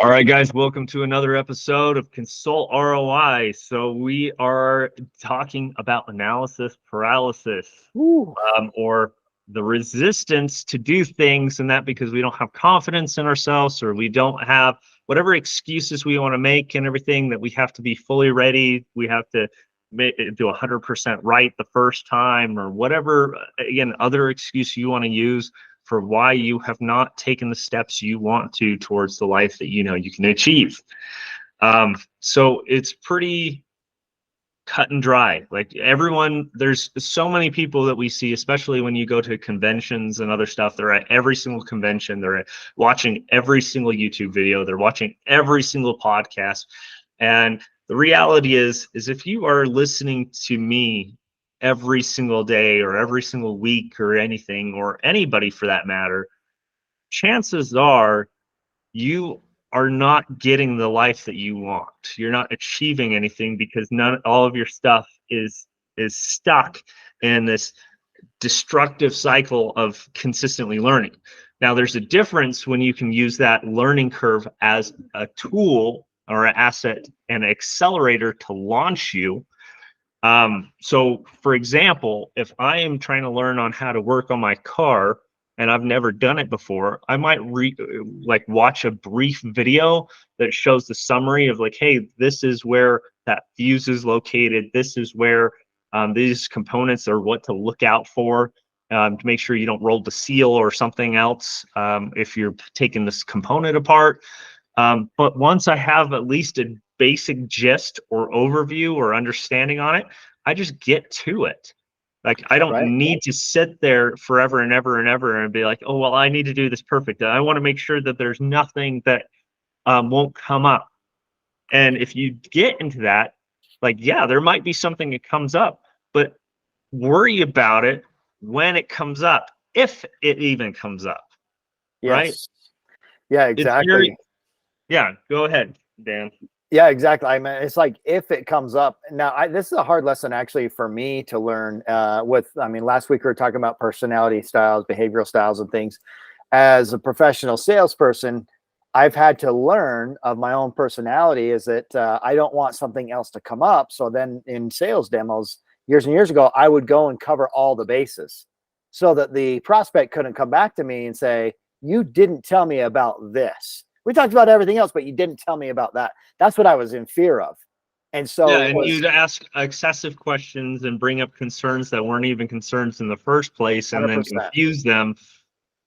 All right, guys, welcome to another episode of Consult ROI. So we are talking about analysis paralysis, Ooh, or the resistance to do things, and that because we don't have confidence in ourselves, or we don't have whatever excuses we want to make and everything, that we have to be fully ready. We have to do 100% right the first time, or whatever, again, other excuse you want to use for why you have not taken the steps you want to towards the life that you know you can achieve. So it's pretty cut and dry. Like everyone, there's so many people that we see, especially when you go to conventions and other stuff. They're at every single convention, watching every single YouTube video, they're watching every single podcast. And the reality is if you are listening to me every single day or every single week or anything, or anybody for that matter, chances are you are not getting the life that you want. You're not achieving anything because all of your stuff is stuck in this destructive cycle of consistently learning. Now, there's a difference when you can use that learning curve as a tool or an asset and an accelerator to launch you. So for example, if I am trying to learn on how to work on my car and I've never done it before, I might watch a brief video that shows the summary of like, hey, this is where that fuse is located. This is where these components are what to look out for, to make sure you don't roll the seal or something else if you're taking this component apart. But once I have at least a basic gist or overview or understanding on it, I just get to it. Like I don't right? need to sit there forever and ever and ever and be like, oh, well, I need to do this perfect. I want to make sure that there's nothing that won't come up. And if you get into that, like, yeah, there might be something that comes up, but worry about it when it comes up, if it even comes up, right? Yes. Yeah, It's very, exactly. yeah, go ahead, Dan. Yeah, exactly. I mean, it's like if it comes up. Now, this is a hard lesson actually for me to learn. Last week we were talking about personality styles, behavioral styles, and things. As a professional salesperson, I've had to learn of my own personality is that I don't want something else to come up. So then in sales demos years and years ago, I would go and cover all the bases so that the prospect couldn't come back to me and say, you didn't tell me about this. We talked about everything else, but you didn't tell me about that. That's what I was in fear of. And so Yeah, it and was you'd ask excessive questions and bring up concerns that weren't even concerns in the first place, and then 100%. confuse them,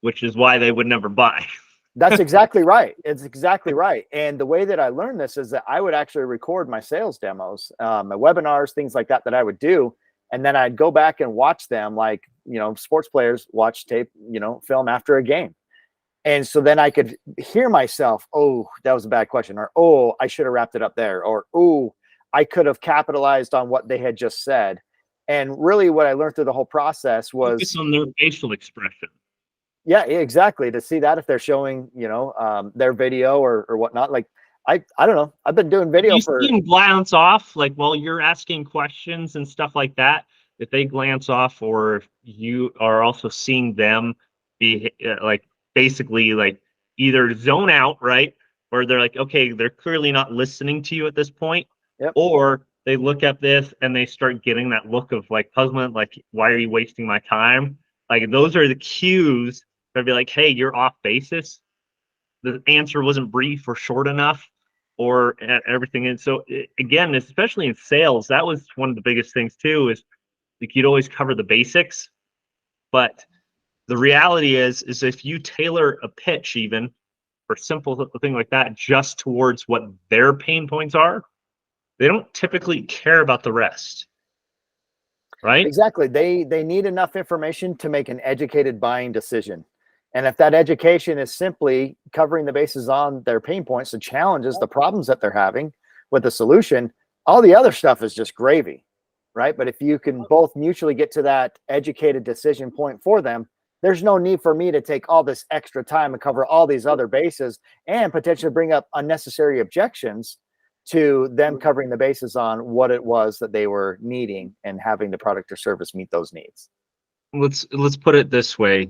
which is why they would never buy. That's exactly right. It's exactly right. And the way that I learned this is that I would actually record my sales demos, my webinars, things like that I would do. And then I'd go back and watch them like, sports players watch tape, film after a game. And so then I could hear myself, oh, that was a bad question. Or, oh, I should have wrapped it up there. Or, oh, I could have capitalized on what they had just said. And really what I learned through the whole process Focus was, on their facial expression. yeah, exactly. To see that if they're showing, their video or whatnot. Like, I don't know. I've been doing If video you see for, them glance off, like while you're asking questions and stuff like that, if they glance off, or if you are also seeing them be basically like either zone out, right? Or they're like, okay, they're clearly not listening to you at this point, yep. or they look at this and they start getting that look of like puzzlement, like, why are you wasting my time? Like those are the cues to be like, hey, you're off basis. The answer wasn't brief or short enough, or everything. And so again, especially in sales, that was one of the biggest things too, is like you'd always cover the basics, but the reality is if you tailor a pitch, even for simple thing like that, just towards what their pain points are, they don't typically care about the rest, right? Exactly. They need enough information to make an educated buying decision. And if that education is simply covering the bases on their pain points, the challenges, the problems that they're having with the solution, all the other stuff is just gravy, right? But if you can both mutually get to that educated decision point for them, there's no need for me to take all this extra time and cover all these other bases and potentially bring up unnecessary objections to them covering the bases on what it was that they were needing and having the product or service meet those needs. Let's put it this way.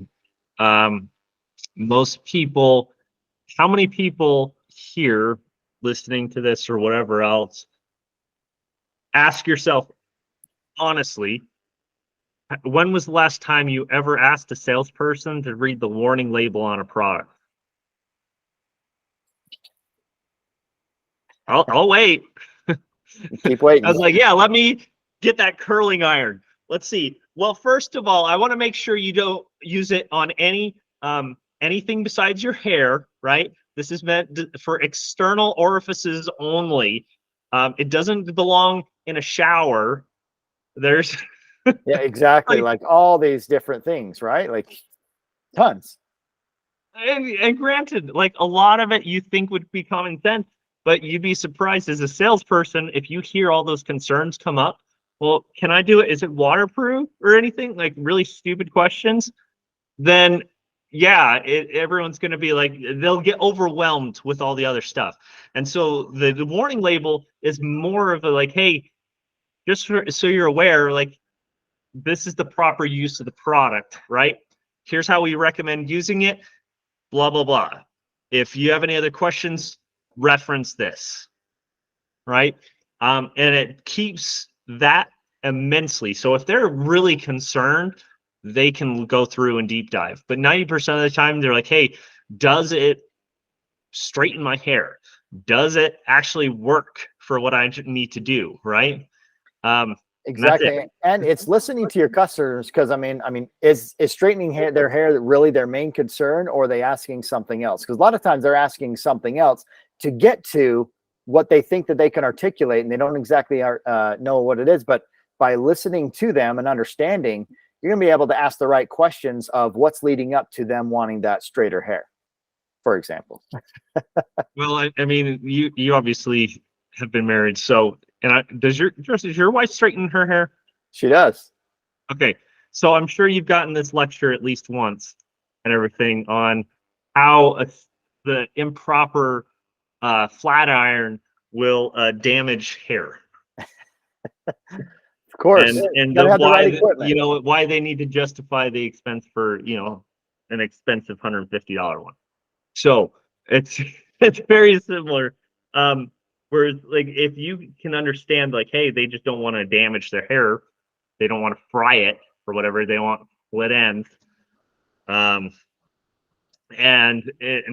Most people, how many people here listening to this or whatever else, ask yourself honestly, when was the last time you ever asked a salesperson to read the warning label on a product? I'll wait. Keep waiting. I was like, yeah, let me get that curling iron. Let's see. Well, first of all, I want to make sure you don't use it on anything besides your hair, right? This is meant for external orifices only. It doesn't belong in a shower. There's Yeah, exactly. like, Like all these different things, right? Like tons. and granted, like a lot of it you think would be common sense, but you'd be surprised as a salesperson if you hear all those concerns come up. Well, can I do it? Is it waterproof or anything? Like really stupid questions. Then yeah, everyone's going to be like, they'll get overwhelmed with all the other stuff. And so the warning label is more of a like, hey, just so you're aware, like this is the proper use of the product, right? Here's how we recommend using it, blah, blah, blah. If you have any other questions, reference this, right? And it keeps that immensely. So if they're really concerned, they can go through and deep dive. But 90% of the time, they're like, hey, does it straighten my hair? Does it actually work for what I need to do, right? Exactly. And it's listening to your customers, because I mean, is straightening their hair really their main concern, or are they asking something else? Because a lot of times they're asking something else to get to what they think that they can articulate, and they don't exactly know what it is. But by listening to them and understanding, you're going to be able to ask the right questions of what's leading up to them wanting that straighter hair, for example. Well, I mean, you obviously have been married, so does your wife straighten her hair? She does. Okay, so I'm sure you've gotten this lecture at least once and everything on how the improper flat iron will damage hair. Of course, and gotta have the right equipment. you know why they need to justify the expense for an expensive $150 one. So it's it's very similar. Whereas like if you can understand like, hey, they just don't want to damage their hair, they don't want to fry it or whatever, they want split ends, and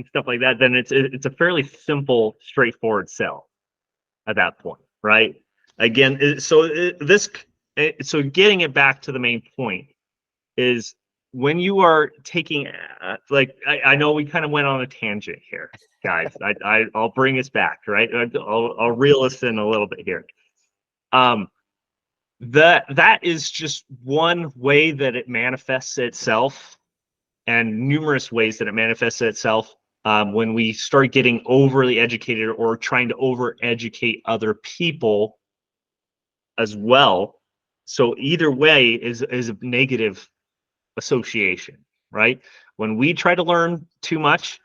stuff like that, then it's a fairly simple, straightforward sell at that point, right? Again, so getting it back to the main point is when you are taking I know we kind of went on a tangent here, guys. I'll bring us back, right? I'll reel us in a little bit here. That is just one way that it manifests itself, and numerous ways that it manifests itself when we start getting overly educated or trying to over educate other people as well. So either way is a negative association, right? When we try to learn too much,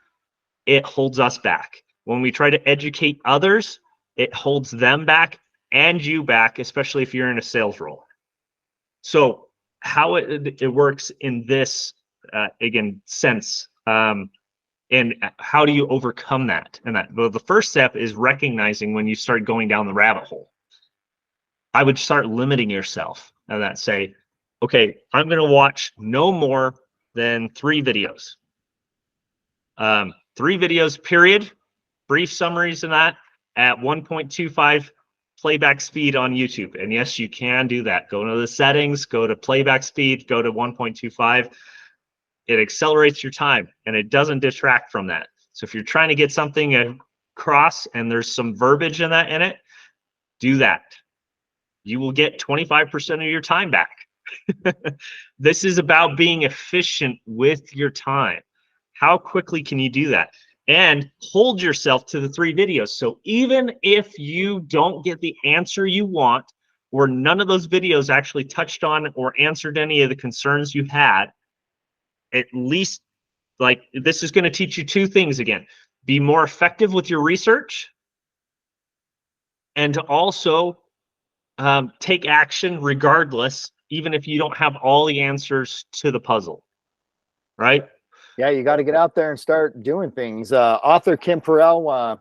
it holds us back. When we try to educate others, it holds them back and you back, especially if you're in a sales role. So how it works in this again sense, and how do you overcome that? And well, the first step is recognizing when you start going down the rabbit hole. I would start limiting yourself and that say, okay, I'm going to watch no more than 3 videos. 3 videos, period. Brief summaries of that at 1.25 playback speed on YouTube. And yes, you can do that. Go to the settings, go to playback speed, go to 1.25. It accelerates your time and it doesn't detract from that. So if you're trying to get something across and there's some verbiage in it, do that. You will get 25% of your time back. This is about being efficient with your time. How quickly can you do that? And hold yourself to the 3 videos. So even if you don't get the answer you want, or none of those videos actually touched on or answered any of the concerns you had, at least like this is going to teach you 2 things again. Be more effective with your research, and to also take action regardless, even if you don't have all the answers to the puzzle, right? Yeah, you got to get out there and start doing things. Author Kim Perrell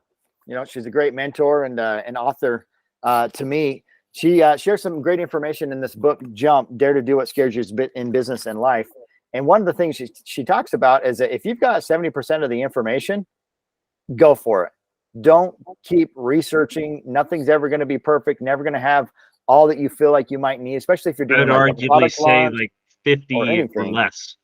she's a great mentor and an author to me. She shares some great information in this book, Jump, Dare to Do What Scares You in Business and Life. And one of the things she talks about is that if you've got 70% of the information, go for it. Don't keep researching. Nothing's ever going to be perfect, never going to have all that you feel like you might need, especially if you're I doing would like a arguably product say launch like or 50 or anything. less.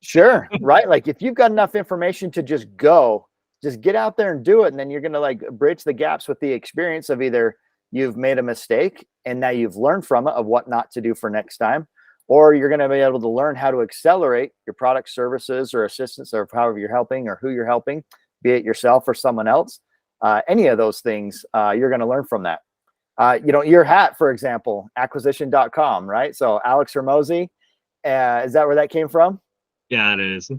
Sure. Right. Like if you've got enough information to just go, just get out there and do it. And then you're going to like bridge the gaps with the experience of either you've made a mistake and now you've learned from it of what not to do for next time, or you're going to be able to learn how to accelerate your product, services, or assistance, or however you're helping or who you're helping, be it yourself or someone else. Any of those things, you're going to learn from that. Your hat, for example, acquisition.com, right? So Alex Hermosi, is that where that came from? Yeah, it is.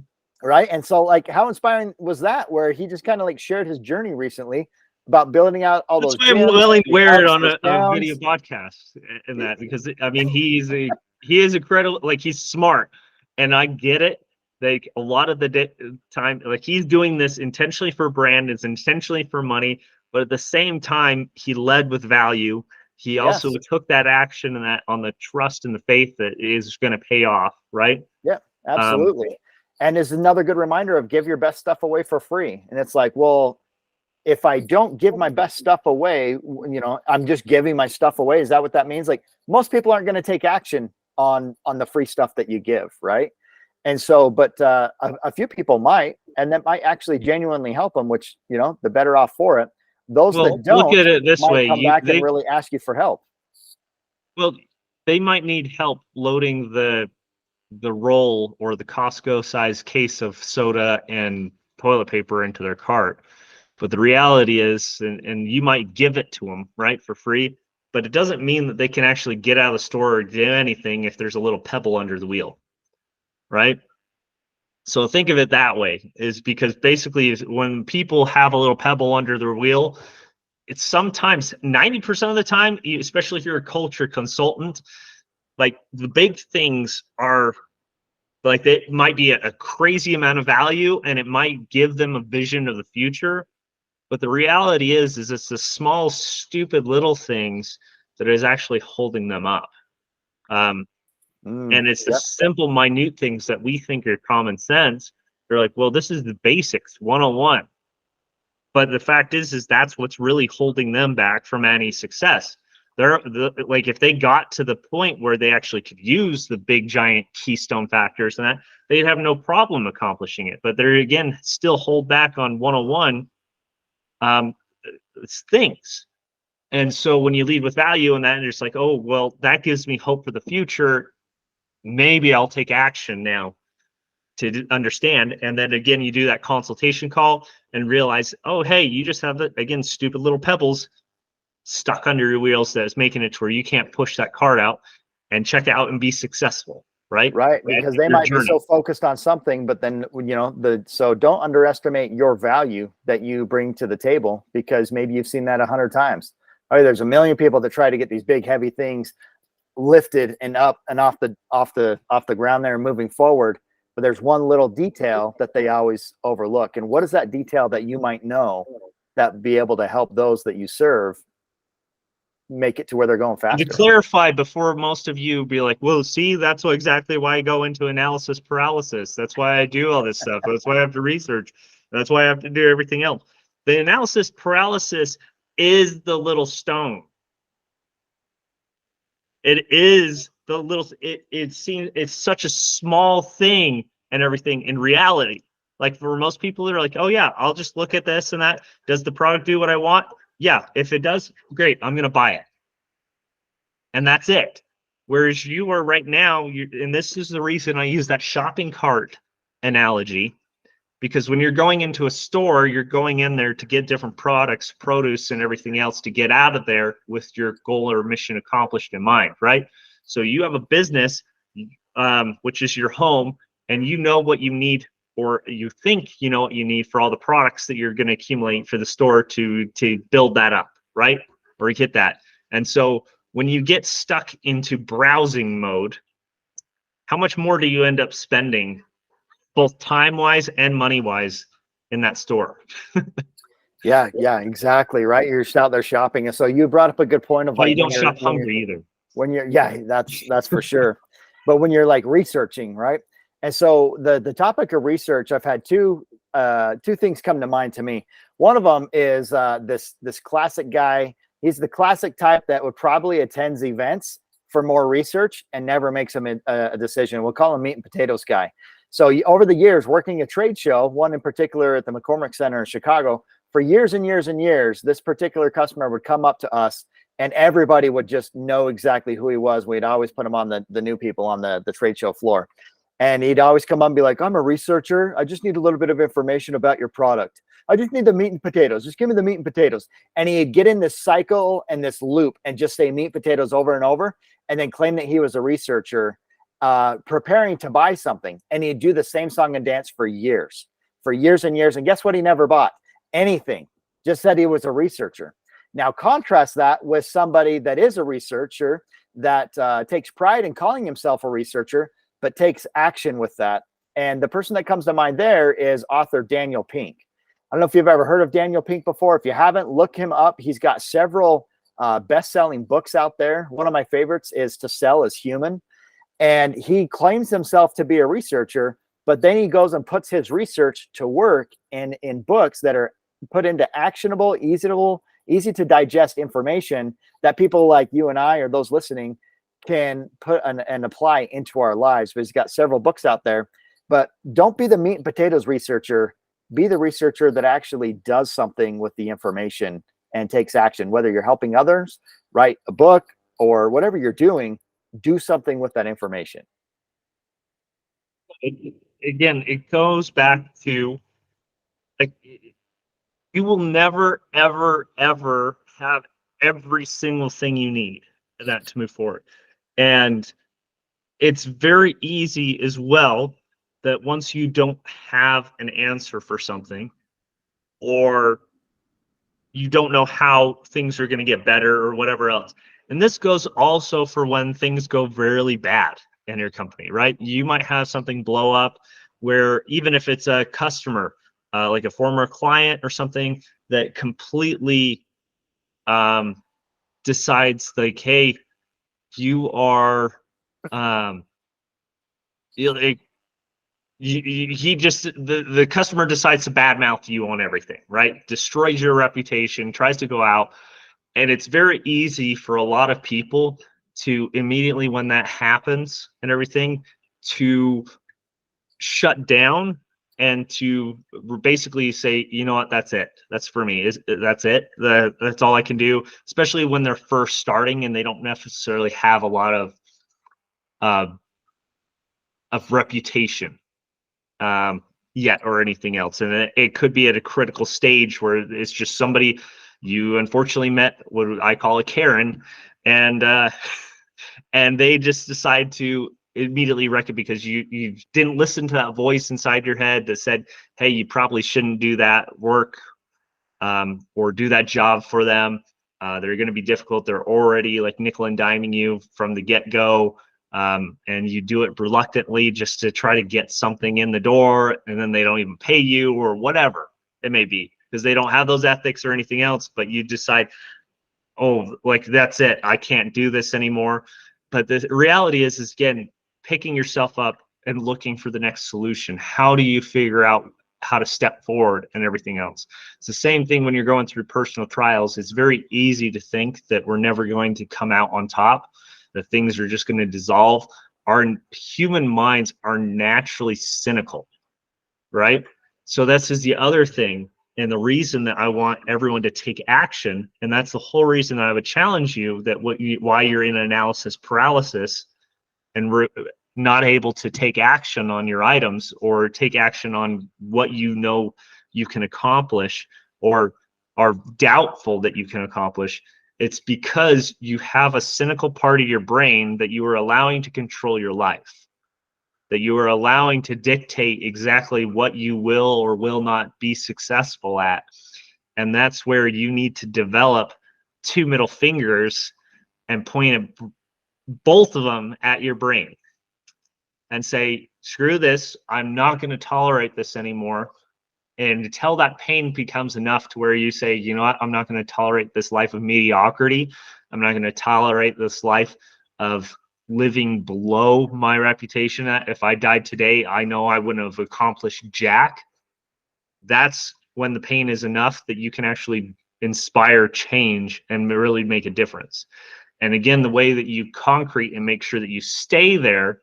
Right. And so like, how inspiring was that, where he just kind of like shared his journey recently about building out all That's those why I'm gyms, willing to those wear it ups, on those a video downs. podcast and that, because I mean, he is incredible. Like, he's smart, and I get it. Like, a lot of the time, like, he's doing this intentionally for brand, it's intentionally for money, but at the same time, he led with value. He also Yes. took that action and that on the trust and the faith that is going to pay off, right? Yeah, absolutely. And is another good reminder of give your best stuff away for free. And it's like, well, if I don't give my best stuff away, I'm just giving my stuff away. Is that what that means? Like, most people aren't going to take action on the free stuff that you give, right? And so, but a few people might, and that might actually genuinely help them, which, the better off for it. Those Well, that look don't at it this might way. come back and really ask you for help. Well, they might need help loading the roll or the Costco size case of soda and toilet paper into their cart. But the reality is, and you might give it to them, right, for free, but it doesn't mean that they can actually get out of the store or do anything if there's a little pebble under the wheel, right? So think of it that way, is because basically when people have a little pebble under their wheel, it's sometimes 90% of the time, especially if you're a culture consultant, like the big things are like, they might be a crazy amount of value and it might give them a vision of the future. But the reality is it's the small, stupid little things that is actually holding them up. And it's the Yep. simple, minute things that we think are common sense. They're like, well, this is the basics 101. But the fact is that's what's really holding them back from any success. Like, if they got to the point where they actually could use the big giant keystone factors and that, they'd have no problem accomplishing it. But they're, again, still hold back on 101 things. And so when you lead with value and that, and it's like, oh, well, that gives me hope for the future. Maybe I'll take action now to understand. And then again, you do that consultation call and realize, oh, hey, you just have, again, stupid little pebbles stuck under your wheels that is making it to where you can't push that cart out and check out and be successful, right? Right, because they might be so focused on something, but then, so don't underestimate your value that you bring to the table, because maybe you've seen that 100 times. All right, there's a million people that try to get these big, heavy things lifted and up and off the ground there and moving forward. But there's one little detail that they always overlook. And what is that detail that you might know that be able to help those that you serve make it to where they're going faster? To clarify, before most of you be like, well, see, that's exactly why I go into analysis paralysis. That's why I do all this stuff. That's why I have to research. That's why I have to do everything else. The analysis paralysis is the little stone. It is the little, it seems, it's such a small thing and everything in reality. Like, for most people, they're like, oh yeah, I'll just look at this and that. Does the product do what I want? Yeah. If it does, great, I'm going to buy it. And that's it. Whereas you are right now, and this is the reason I use that shopping cart analogy, because when you're going into a store, you're going in there to get different products, produce, and everything else to get out of there with your goal or mission accomplished in mind, right? So you have a business, which is your home, and you know what you need, or you think you know what you need for all the products that you're going to accumulate for the store to build that up, right? Or get that. And so when you get stuck into browsing mode, how much more do you end up spending, both time-wise and money-wise, in that store? Yeah, exactly. Right. You're just out there shopping. And so you brought up a good point of Well, like you don't shop hungry either. yeah, that's for sure. But when you're like researching, right? And so the topic of research, I've had two things come to mind to me. One of them is this classic guy. He's the classic type that would probably attends events for more research and never makes a decision. We'll call him meat and potatoes guy. So over the years, working a trade show, one in particular at the McCormick Center in Chicago, for years and years and years, this particular customer would come up to us and everybody would just know exactly who he was. We'd always put him on the new people on the trade show floor. And he'd always come up and be like, I'm a researcher. I just need a little bit of information about your product. I just need the meat and potatoes. Just give me the meat and potatoes. And he'd get in this cycle and this loop and just say meat and potatoes over and over and then claim that he was a researcher preparing to buy something. And he'd do the same song and dance for years and years. And guess what? He never bought anything, just said he was a researcher. Now, contrast that with somebody that is a researcher that takes pride in calling himself a researcher, but takes action with that. And the person that comes to mind there is author Daniel Pink. I don't know if you've ever heard of Daniel Pink before. If you haven't, look him up. He's got several best-selling books out there. One of my favorites is To Sell is Human. And he claims himself to be a researcher, but then he goes and puts his research to work in books that are put into actionable, easy to digest information that people like you and I or those listening can put and apply into our lives. But he's got several books out there. But don't be the meat and potatoes researcher. Be the researcher that actually does something with the information and takes action. Whether you're helping others, write a book, or whatever you're doing, do something with that information. Again, it goes back to like you will never, ever, ever have every single thing you need that to move forward. And it's very easy as well that once you don't have an answer for something, or you don't know how things are going to get better or whatever else. And this goes also for when things go really bad in your company, right? You might have something blow up where even if it's a customer, like a former client or something that completely decides like, hey, you are, like, he just the customer decides to badmouth you on everything, right? Destroys your reputation, tries to go out, and it's very easy for a lot of people to immediately when that happens and everything to shut down and to basically say, you know what, that's it, that's for me, that's it, that's all I can do, especially when they're first starting and they don't necessarily have a lot of reputation yet or anything else. And it could be at a critical stage where it's just somebody you unfortunately met, what I call a Karen, and and they just decide to immediately wreck it because you didn't listen to that voice inside your head that said, hey, you probably shouldn't do that work or do that job for them. They're going to be difficult. They're already like nickel and diming you from the get-go. And you do it reluctantly just to try to get something in the door, and then they don't even pay you or whatever it may be because they don't have those ethics or anything else, but you decide, oh, like that's it, I can't do this anymore. But the reality is again, picking yourself up and looking for the next solution. How do you figure out how to step forward and everything else? It's the same thing when you're going through personal trials. It's very easy to think that we're never going to come out on top, that things are just going to dissolve. Our human minds are naturally cynical, right? So that's just the other thing. And the reason that I want everyone to take action, and that's the whole reason that I would challenge you that why you're in analysis paralysis and not able to take action on your items or take action on what you know you can accomplish or are doubtful that you can accomplish. It's because you have a cynical part of your brain that you are allowing to control your life, that you are allowing to dictate exactly what you will or will not be successful at. And that's where you need to develop two middle fingers and point both of them at your brain and say, screw this, I'm not going to tolerate this anymore. And until that pain becomes enough to where you say, you know what, I'm not going to tolerate this life of mediocrity. I'm not going to tolerate this life of living below my reputation. If I died today, I know I wouldn't have accomplished jack. That's when the pain is enough that you can actually inspire change and really make a difference. And again, the way that you concrete and make sure that you stay there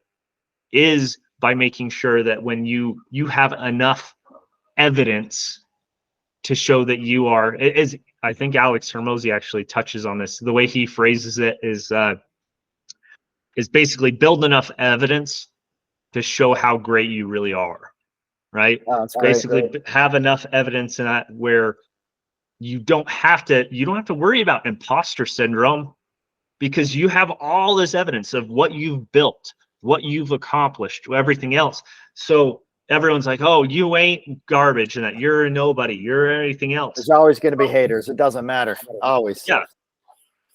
is by making sure that when you have enough evidence to show that you are, is I think Alex Hermosi actually touches on this. The way he phrases it is basically build enough evidence to show how great you really are, right? Oh, that's great. Basically have enough evidence in that where you don't have to worry about imposter syndrome, because you have all this evidence of what you've built, what you've accomplished, everything else. So everyone's like, oh, you ain't garbage and that you're a nobody, you're anything else. There's always going to be haters. It doesn't matter. Always. Yeah,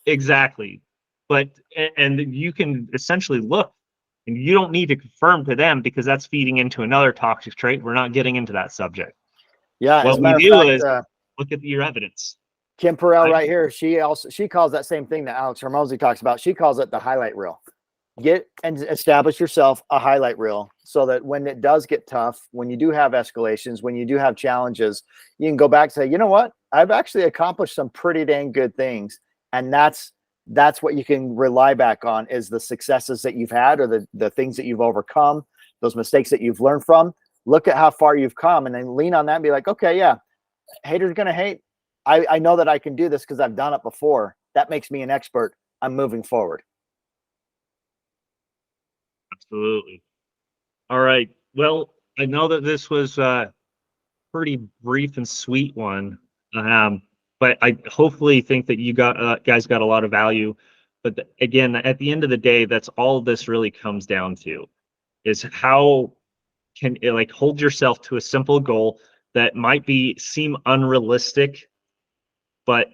exactly. But, and you can essentially look, and you don't need to confirm to them, because that's feeding into another toxic trait. We're not getting into that subject. Yeah. What we do is look at your evidence. Kim Perrell right here. She calls that same thing that Alex Hermosi talks about. She calls it the highlight reel. Get and establish yourself a highlight reel so that when it does get tough, when you do have escalations, when you do have challenges, you can go back and say, you know what? I've actually accomplished some pretty dang good things. And that's what you can rely back on, is the successes that you've had, or the things that you've overcome, those mistakes that you've learned from. Look at how far you've come, and then lean on that and be like, okay, yeah, haters are going to hate. I know that I can do this because I've done it before. That makes me an expert. I'm moving forward. Absolutely. All right. Well, I know that this was a pretty brief and sweet one, but I hopefully think that you guys got a lot of value. But again, at the end of the day, that's all this really comes down to, is how can it, like, hold yourself to a simple goal that might seem unrealistic, but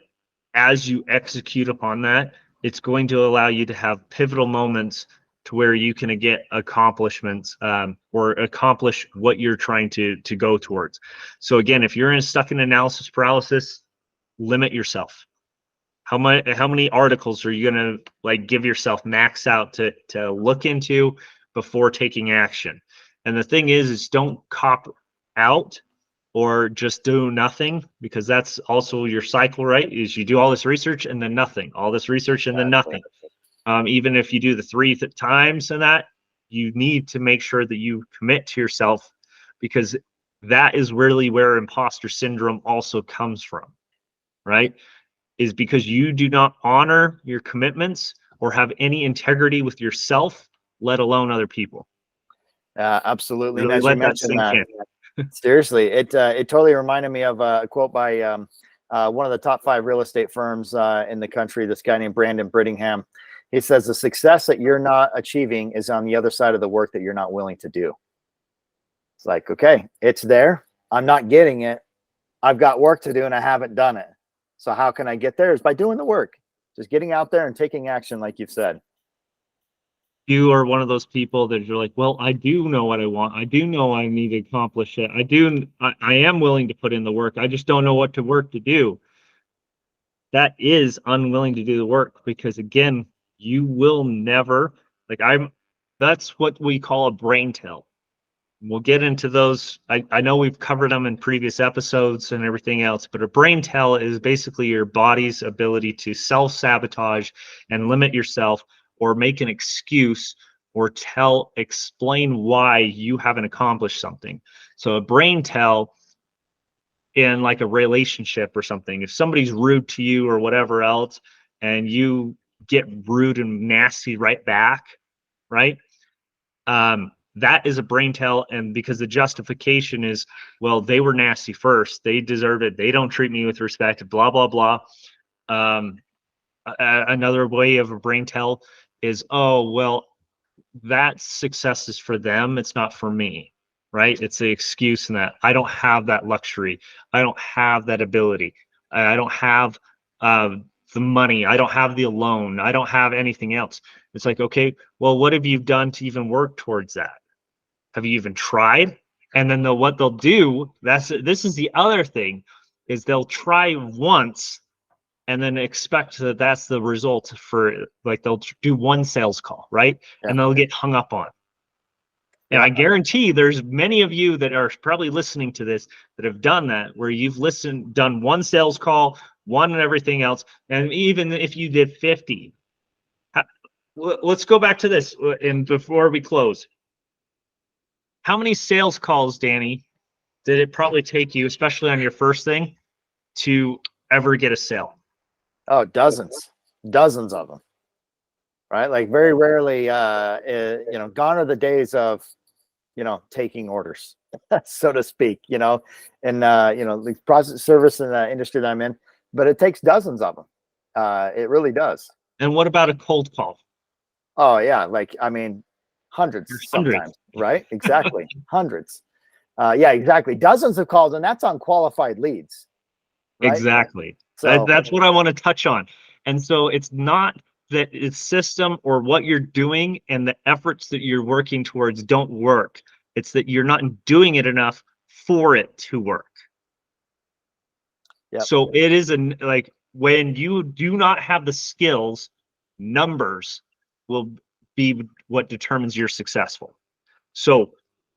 as you execute upon that, it's going to allow you to have pivotal moments to where you can get accomplishments, or accomplish what you're trying to go towards. So again, if you're stuck in analysis paralysis, limit yourself. How many articles are you going to like give yourself max out to look into before taking action? And the thing is don't cop out or just do nothing, because that's also your cycle, right? Is you do all this research and then nothing, all this research and then nothing. Even if you do the 3 times and that, you need to make sure that you commit to yourself, because that is really where imposter syndrome also comes from, right? Is because you do not honor your commitments or have any integrity with yourself, let alone other people. Absolutely. Really let that sink in. Seriously, it totally reminded me of a quote by one of the top 5 real estate firms in the country, this guy named Brandon Brittingham. He says, the success that you're not achieving is on the other side of the work that you're not willing to do. It's like, okay, it's there. I'm not getting it. I've got work to do and I haven't done it. So how can I get there? Is by doing the work, just getting out there and taking action, like you've said. You are one of those people that you're like, well, I do know what I want. I do know I need to accomplish it. I am willing to put in the work. I just don't know what to work to do. That is unwilling to do the work, because again, you will never, that's what we call a brain tell. We'll get into those. I know we've covered them in previous episodes and everything else, but a brain tell is basically your body's ability to self-sabotage and limit yourself, or make an excuse, or explain why you haven't accomplished something. So a brain tell in like a relationship or something, if somebody's rude to you or whatever else, and you get rude and nasty right back, right? That is a brain tell. And because the justification is, well, they were nasty first, they deserve it, they don't treat me with respect, blah, blah, blah. Another way of a brain tell is, oh, well, that success is for them, it's not for me, right? It's the excuse in that I don't have that luxury, I don't have that ability, I don't have the money, I don't have the loan, I don't have anything else. It's like, okay, well, what have you done to even work towards that? Have you even tried? And then what they'll do, this is the other thing, is they'll try once and then expect that that's the result for, like, they'll do one sales call, right? Yeah. And they'll get hung up on. And Yeah. I guarantee there's many of you that are probably listening to this that have done that, where you've done one sales call, one and everything else. And even if you did 50, let's go back to this and before we close. How many sales calls, Danny, did it probably take you, especially on your first thing, to ever get a sale? Oh, dozens of them, right? Like very rarely, gone are the days of, taking orders, so to speak, and, the process service and the industry that I'm in, but it takes dozens of them. It really does. And what about a cold call? Oh yeah. Like, I mean, hundreds Hundreds. sometimes, right? Exactly. Hundreds. Yeah, exactly. Dozens of calls, and that's unqualified leads. Right? Exactly. So That's what I want to touch on. And so it's not that it's system or what you're doing and the efforts that you're working towards don't work. It's that you're not doing it enough for it to work. Yep. So it is like when you do not have the skills, numbers will be what determines you're successful. So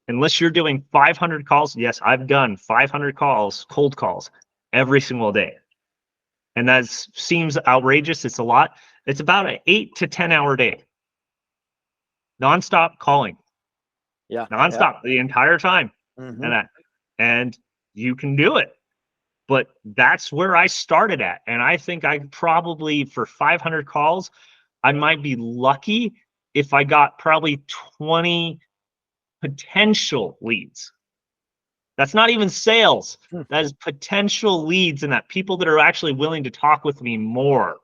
unless you're doing 500 calls, yes, I've done 500 calls, cold calls every single day. And that seems outrageous. It's a lot. It's about an 8 to 10 hour day. Nonstop calling. Yeah. Nonstop the entire time. Mm-hmm. And you can do it. But that's where I started at. And I think I probably, for 500 calls, I might be lucky if I got probably 20 potential leads. That's not even sales. That is potential leads, and that people that are actually willing to talk with me more.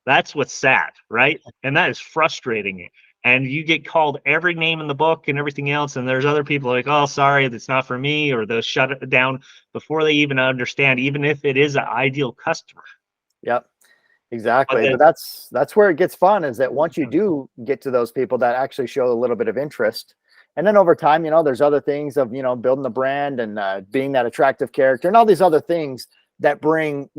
That's what's sad, right? And that is frustrating. And you get called every name in the book and everything else, and there's other people like, oh, sorry, that's not for me, or they'll shut it down before they even understand, even if it is an ideal customer. Yep. Exactly. But that's where it gets fun, is that once you do get to those people that actually show a little bit of interest, and then over time, there's other things of, building the brand and being that attractive character and all these other things that bring,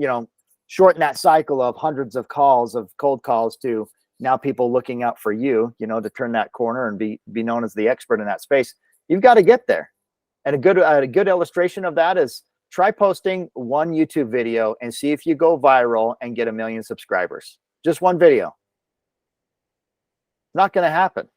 shorten that cycle of hundreds of calls, of cold calls, to now people looking out for you, to turn that corner and be known as the expert in that space. You've got to get there. And a good illustration of that is try posting one YouTube video and see if you go viral and get 1 million subscribers. Just one video. Not going to happen.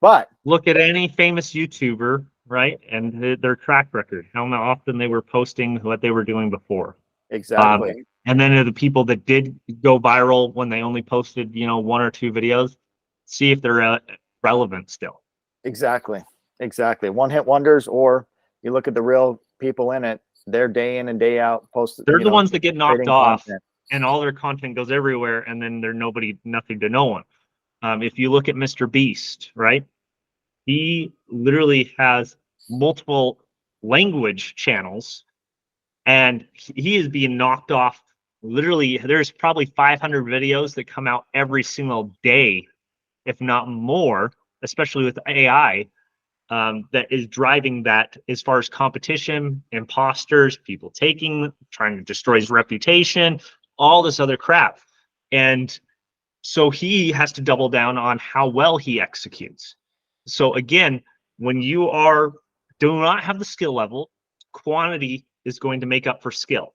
But look at any famous YouTuber, right? And their track record, how often they were posting what they were doing before. Exactly. And then the people that did go viral when they only posted, 1 or 2 videos, see if they're relevant still. Exactly. One hit wonders, or you look at the real people in it, they're day in and day out posted. They're the ones that get knocked off content. And all their content goes everywhere, and then they're nothing to no one. If you look at Mr. Beast, right? He literally has multiple language channels, and he is being knocked off. Literally, there's probably 500 videos that come out every single day, if not more, especially with AI, that is driving that as far as competition, imposters, people trying to destroy his reputation, all this other crap. And so he has to double down on how well he executes. So again, when you do not have the skill level, quantity is going to make up for skill.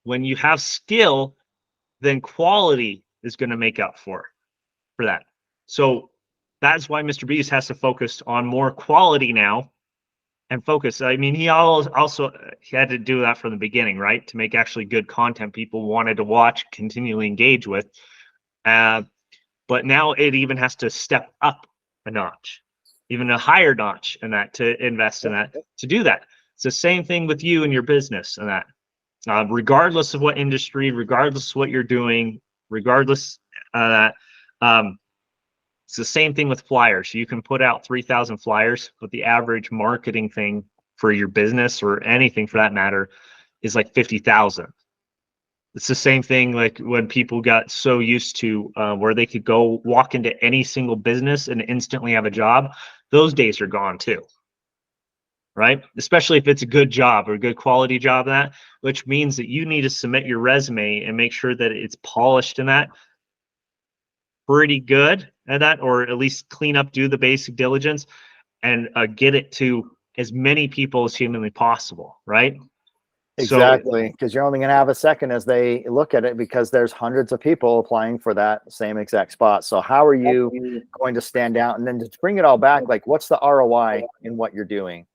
When you have skill, then quality is going to make up for that. So that's why Mr. Beast has to focus on more quality now and focus. I mean, he also had to do that from the beginning, right? To make actually good content people wanted to watch, continually engage with. But now it even has to step up a notch, even a higher notch in that, to invest in that, to do that. It's the same thing with you and your business and that. Regardless of what industry, regardless of what you're doing, regardless of that, it's the same thing with flyers. You can put out 3,000 flyers, but the average marketing thing for your business or anything for that matter is like 50,000. It's the same thing like when people got so used to where they could go walk into any single business and instantly have a job. Those days are gone too. right? Especially if it's a good job or a good quality job, that, which means that you need to submit your resume and make sure that it's polished in that, pretty good at that, or at least clean up, do the basic diligence, and get it to as many people as humanly possible, right? So Exactly, because you're only going to have a second as they look at it, because there's hundreds of people applying for that same exact spot. So how are you going to stand out? And then to bring it all back, like, what's the ROI in what you're doing?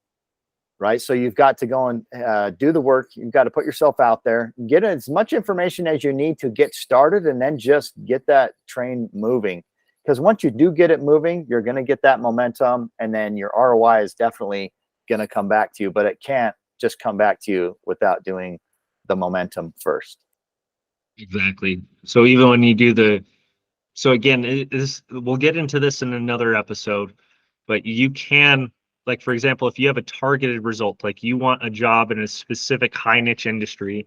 Right. So you've got to go and do the work. You've got to put yourself out there, get as much information as you need to get started, and then just get that train moving. Because once you do get it moving, you're going to get that momentum, and then your ROI is definitely going to come back to you. But it can't just come back to you without doing the momentum first. exactly. So even when you do so again, we'll get into this in another episode, but you can, like, for example, if you have a targeted result, like you want a job in a specific high niche industry,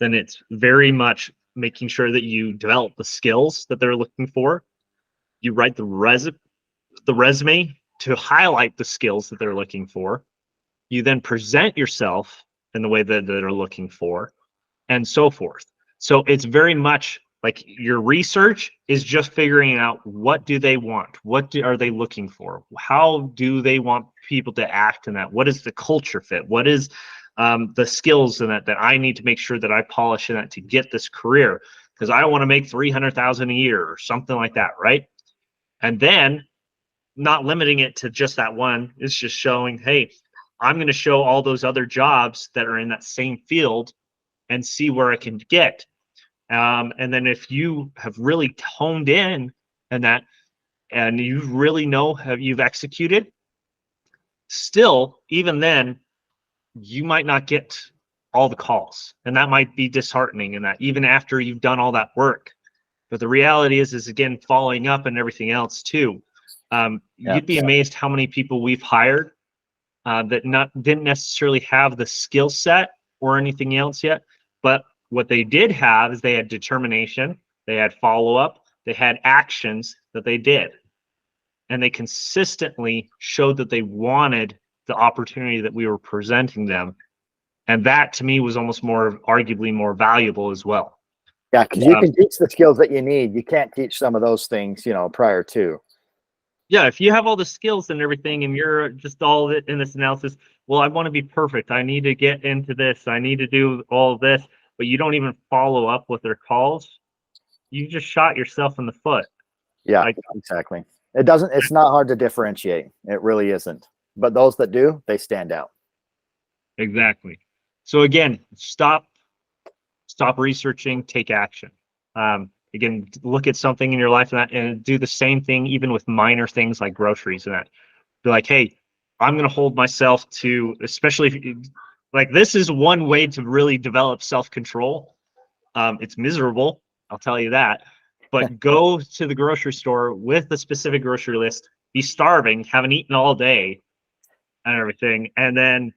then it's very much making sure that you develop the skills that they're looking for. You write the resume to highlight the skills that they're looking for. You then present yourself in the way that they're looking for, and so forth. So it's very much like your research is just figuring out, what do they want? Are they looking for? How do they want people to act in that? What is the culture fit? What is the skills in that I need to make sure that I polish in that to get this career? Because I don't want to make 300,000 a year or something like that, right? And then not limiting it to just that one. It's just showing, hey, I'm going to show all those other jobs that are in that same field and see where I can get. And then if you have really honed in and that, and you really know how you've executed, still, even then, you might not get all the calls. And that might be disheartening, in that even after you've done all that work. But the reality is again, following up and everything else too. You'd be amazed how many people we've hired that didn't necessarily have the skill set or anything else yet, but what they did have is they had determination, they had follow-up, they had actions that they did, and they consistently showed that they wanted the opportunity that we were presenting them. And that to me was almost arguably more valuable as well. Yeah, because you can teach the skills that you need. You can't teach some of those things, prior to. Yeah, if you have all the skills and everything and you're just all in this analysis, well, I want to be perfect, I need to get into this, I need to do all of this, but you don't even follow up with their calls, you just shot yourself in the foot. Yeah, exactly. It's not hard to differentiate. It really isn't. But those that do, they stand out. Exactly. So again, stop researching, take action. Again, look at something in your life and do the same thing, even with minor things like groceries and that. Be like, hey, I'm going to hold myself to, especially if like, this is one way to really develop self-control. It's miserable, I'll tell you that, but go to the grocery store with a specific grocery list, be starving, haven't eaten all day and everything, and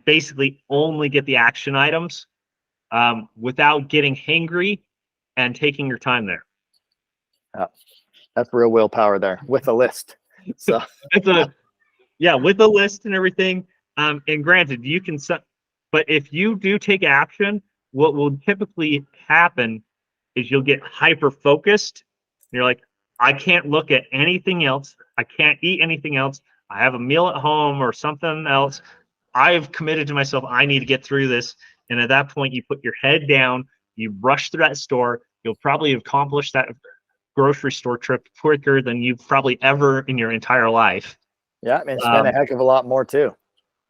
basically only get the action items without getting hangry and taking your time there. That's real willpower there with a list. So with a list and everything. And granted, you can set, but if you do take action, what will typically happen is you'll get hyper focused. You're like, I can't look at anything else. I can't eat anything else. I have a meal at home or something else. I've committed to myself, I need to get through this. And at that point, you put your head down, you rush through that store. You'll probably accomplish that grocery store trip quicker than you've probably ever in your entire life. Yeah, and spend a heck of a lot more too.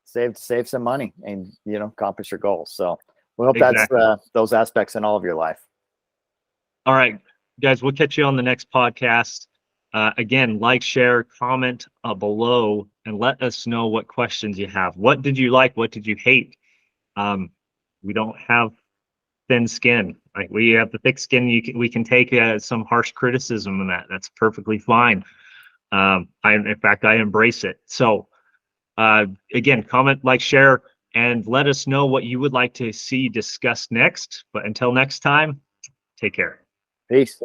Save some money and accomplish your goals. So we hope exactly. That's those aspects in all of your life. All right, guys, we'll catch you on the next podcast. Again, like, share, comment below, and let us know what questions you have. What did you like? What did you hate? We don't have thin skin. Like, we have the thick skin. We can take some harsh criticism in that. That's perfectly fine. In fact, I embrace it. So again, comment, like, share, and let us know what you would like to see discussed next. But until next time, take care. Peace.